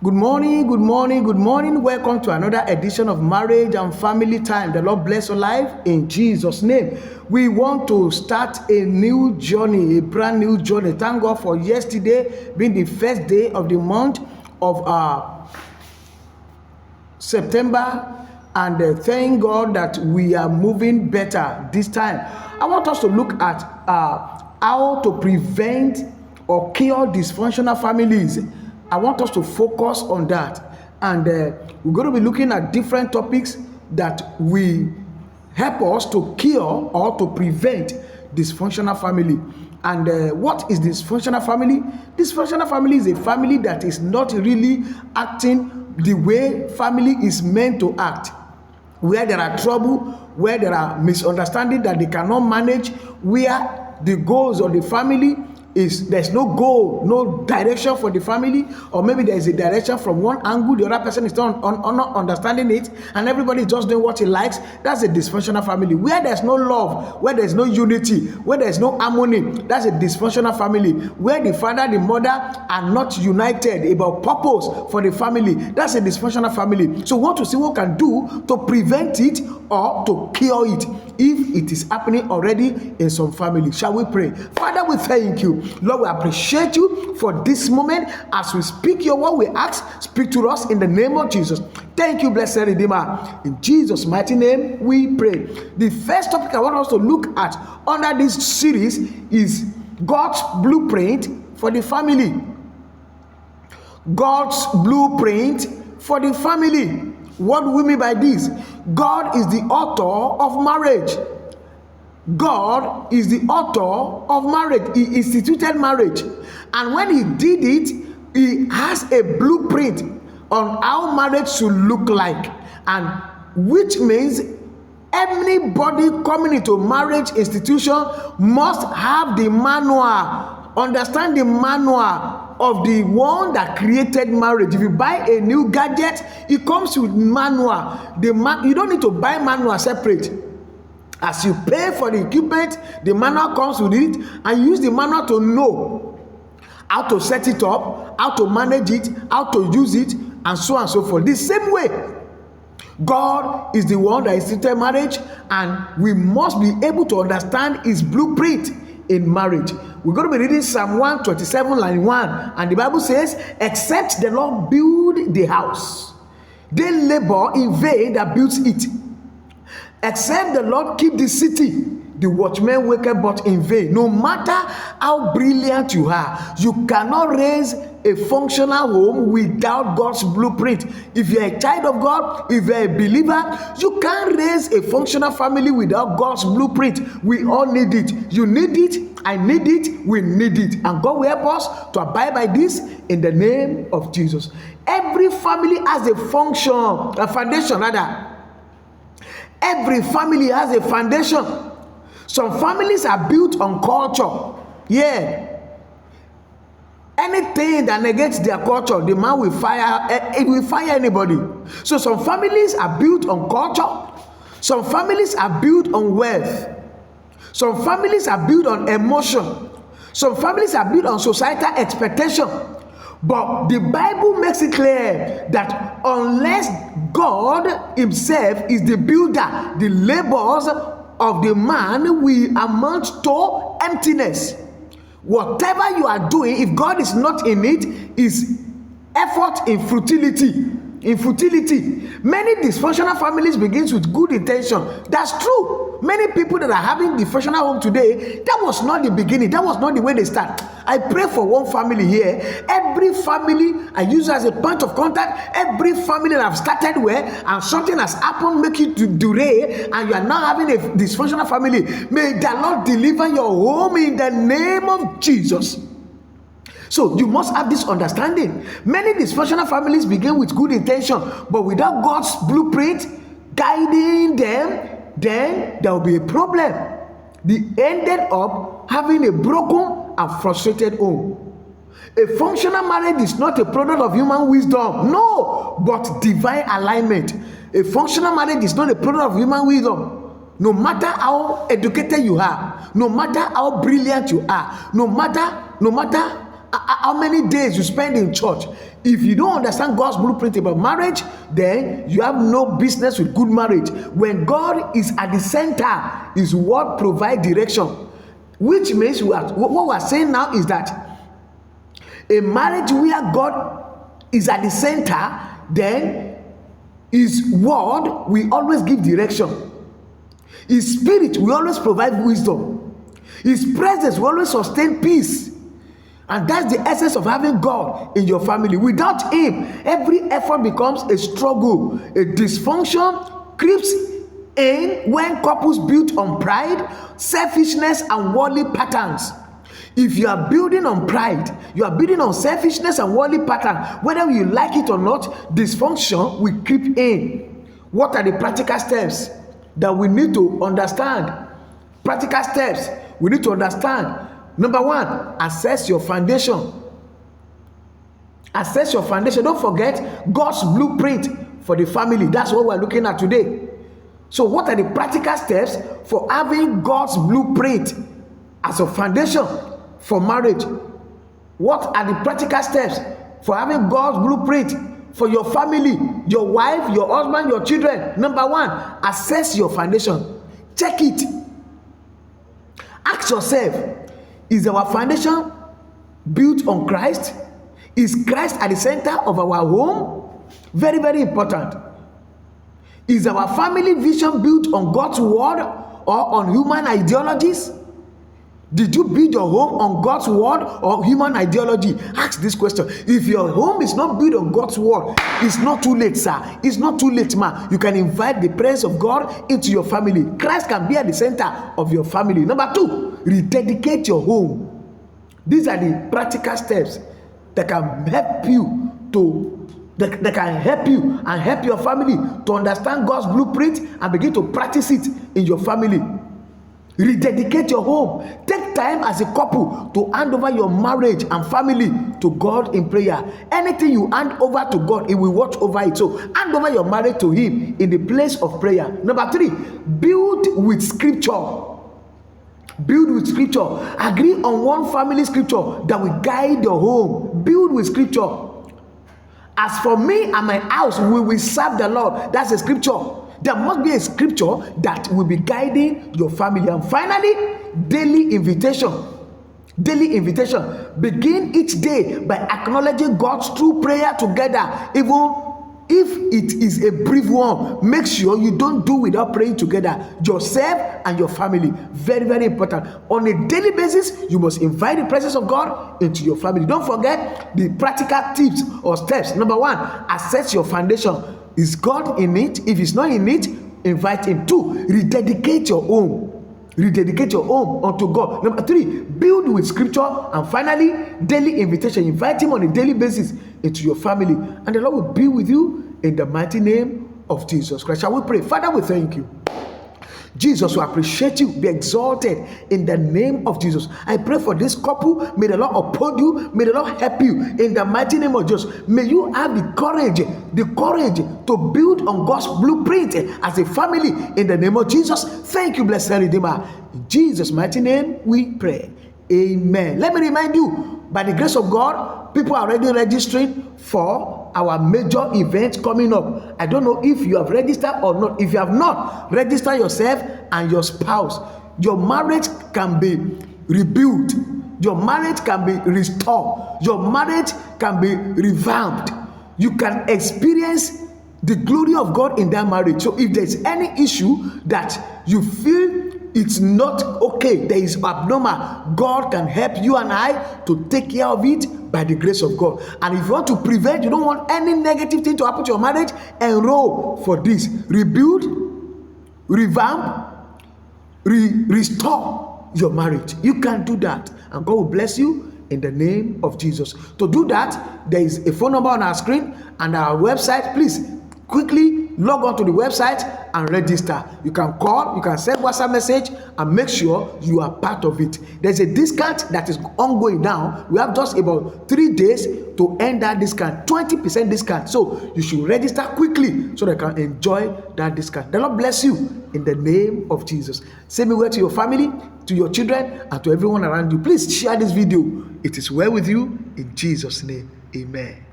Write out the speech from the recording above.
Good morning, good morning, good morning. Welcome to another edition of Marriage and Family Time. The Lord bless your life in Jesus' name. We want to start a new journey, a brand new journey. Thank God for yesterday being the first day of the month of September, and thank God that we are moving better this time. I want us to look at how to prevent or cure dysfunctional families. I want us to focus on that, and we're going to be looking at different topics that will help us to cure or to prevent dysfunctional family. And what is dysfunctional family? Dysfunctional family is a family that is not really acting the way family is meant to act, where there are trouble, where there are misunderstanding that they cannot manage, where the goals of the family is there's no goal, no direction for the family, or maybe there is a direction from one angle, the other person is not understanding it, and everybody is just doing what he likes. That's a dysfunctional family. Where there's no love, where there's no unity, where there's no harmony, that's a dysfunctional family. Where the father, the mother are not united about purpose for the family, that's a dysfunctional family. So we want to see what we can do to prevent it or to cure it if it is happening already in some family. Shall we pray? Father, we thank you. Lord, we appreciate you for this moment. As we speak your word, we ask, speak to us in the name of Jesus. Thank you, blessed Redeemer. In Jesus' mighty name, we pray. The first topic I want us to look at under this series is God's blueprint for the family. God's blueprint for the family. What do we mean by this? God is the author of marriage. God is the author of marriage. He instituted marriage. And when he did it, he has a blueprint on how marriage should look like. And which means anybody coming into marriage institution must have the manual, understand the manual of the one that created marriage. If you buy a new gadget, it comes with manual. You don't need to buy manual separate. As you pay for the equipment, the manual comes with it, and you use the manual to know how to set it up, how to manage it, how to use it, and so on and so forth. The same way, God is the one that instituted marriage, and we must be able to understand his blueprint in marriage. We're going to be reading Psalm 127, line 1, and the Bible says, except the Lord build the house, they labor in vain that builds it. Except the Lord keep the city, the watchmen waketh but in vain. No matter how brilliant you are, you cannot raise a functional home without God's blueprint. If you're a child of God, if you're a believer, you can't raise a functional family without God's blueprint. We all need it. You need it, I need it, we need it. And God will help us to abide by this in the name of Jesus. Every family has a function, a foundation rather. Every family has a foundation. Some families are built on culture. Yeah. Anything that negates their culture, the man will fire. It will fire anybody. So some families are built on culture. Some families are built on wealth. Some families are built on emotion. Some families are built on societal expectation. But the Bible makes it clear that unless God himself is the builder, the labors of the man will amount to emptiness. Whatever you are doing, if God is not in it, is effort in futility. Many dysfunctional families begins with good intention. That's true. Many people that are having dysfunctional home today, that was not the beginning. That was not the way they start. I pray for one family here. Every family I use as a point of contact. Every family that I've started with, and something has happened, make you to derail, and you are now having a dysfunctional family. May the Lord deliver your home in the name of Jesus. So you must have this understanding. Many dysfunctional families begin with good intention, but without God's blueprint guiding them, then there will be a problem. They ended up having a broken and frustrated home. A functional marriage is not a product of human wisdom, no, but divine alignment. A functional marriage is not a product of human wisdom. No matter how educated you are, no matter how brilliant you are, no matter how many days you spend in church. If you don't understand God's blueprint about marriage, then you have no business with good marriage. When God is at the center, is what provides direction. Which means what we're saying now is that a marriage where God is at the center, then His word will always give direction. His spirit will always provide wisdom. His presence will always sustain peace. And that's the essence of having God in your family. Without Him, every effort becomes a struggle. A dysfunction creeps in when couples build on pride, selfishness, and worldly patterns. If you are building on pride, you are building on selfishness and worldly pattern, whether you like it or not, dysfunction will creep in. What are the practical steps that we need to understand? Practical steps we need to understand. Number one, assess your foundation. Assess your foundation. Don't forget God's blueprint for the family. That's what we're looking at today. So what are the practical steps for having God's blueprint as a foundation for marriage? What are the practical steps for having God's blueprint for your family, your wife, your husband, your children? Number one, assess your foundation. Check it. Ask yourself, is our foundation built on Christ? Is Christ at the center of our home? Very, very important. Is our family vision built on God's word or on human ideologies? Did you build your home on God's word or human ideology? Ask this question. If your home is not built on God's word, it's not too late, sir. It's not too late, ma. You can invite the presence of God into your family. Christ can be at the center of your family. Number two, rededicate your home. These are the practical steps that can help you that can help you and help your family to understand God's blueprint and begin to practice it in your family. Rededicate your home. Take time as a couple to hand over your marriage and family to God in prayer. Anything you hand over to God, He will watch over it. So hand over your marriage to Him in the place of prayer. Number three, build with scripture. Build with scripture. Agree on one family scripture that will guide your home. Build with scripture. As for me and my house, we will serve the Lord. That's a scripture. There must be a scripture that will be guiding your family. And finally, daily invitation. Daily invitation. Begin each day by acknowledging God's true prayer together. Even if it is a brief one, make sure you don't do without praying together. Yourself and your family. Very, very important. On a daily basis, you must invite the presence of God into your family. Don't forget the practical tips or steps. Number one, assess your foundation. Is God in it? If He's not in it, invite Him. Two, rededicate your home. Rededicate your home unto God. Number three, build with scripture. And finally, daily invitation. Invite Him on a daily basis into your family. And the Lord will be with you in the mighty name of Jesus Christ. Shall we pray? Father, we thank you. Jesus, we appreciate you. Be exalted in the name of Jesus. I pray for this couple. May the Lord uphold you. May the Lord help you in the mighty name of Jesus. May you have the courage to build on God's blueprint as a family in the name of Jesus. Thank you, blessed Redeemer. In Jesus' mighty name we pray. Amen. Let me remind you, by the grace of God, people are already registering for our major event coming up. I don't know if you have registered or not. If you have not, register yourself and your spouse. Your marriage can be rebuilt. Your marriage can be restored. Your marriage can be revamped. You can experience the glory of God in that marriage. So if there's any issue that you feel it's not okay, there is abnormal, God can help you and I to take care of it by the grace of God. And if you want to prevent, you don't want any negative thing to happen to your marriage, enroll for this. Rebuild, revamp, restore your marriage. You can do that, and God will bless you in the name of Jesus. To do that, there is a phone number on our screen and our website. Please quickly log on to the website and register. You can call, you can send WhatsApp message, and make sure you are part of it. There's a discount that is ongoing now. We have just about 3 days to end that discount, 20% discount. So you should register quickly so that you can enjoy that discount. The Lord bless you in the name of Jesus. Send me word to your family, to your children, and to everyone around you. Please share this video. It is well with you. In Jesus' name, amen.